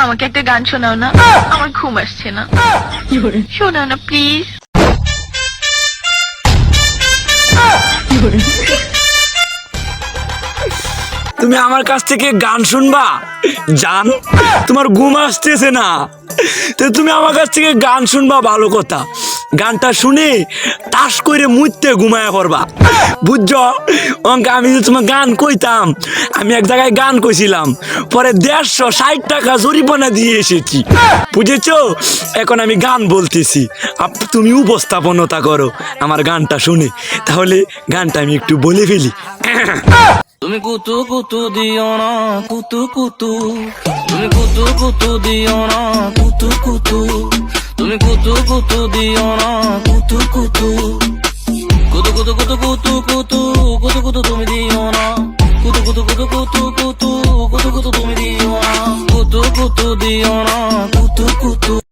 আমাকে একটা গান শোনাও না, আমার ঘুম আসছে না। শোনাও না প্লিজ। তুমি আমার কাছ থেকে গান শুনবা জান? তোমার ঘুম আসতেছে না, তো তুমি আমার কাছ থেকে গান শুনবা ভালো কথা। গানটা শুনে টাস করে মুইতে ঘুমায়া পড়বা, বুঝছো? অঙ্কে আমি যে তোমার গান কইতাম, আমি এক জায়গায় গান কইছিলাম, পরে 160 টাকা জরিমানা দিয়ে এসেছি, বুঝেছো? এখন আমি গান বলতেছি, তুমি উপস্থাপনতা করো আমার গানটা শুনে। তাহলে গানটা আমি একটু বলে ফেলি। তুমি কুতু কুতু দিও না কুতু কুতু, তুমি কুতু কুতু দিও না কুতু কুতু, তুমি কুতু কুতু দিও না কুতু কুতু, কুতু কুতু কুতু কুতু কুতু কুতু কুতু তুমি দিও না, কুতু কুতু কুতু কুতু কুতু কুতু কুতু তুমি দিও না, কুতু কুতু দিও না।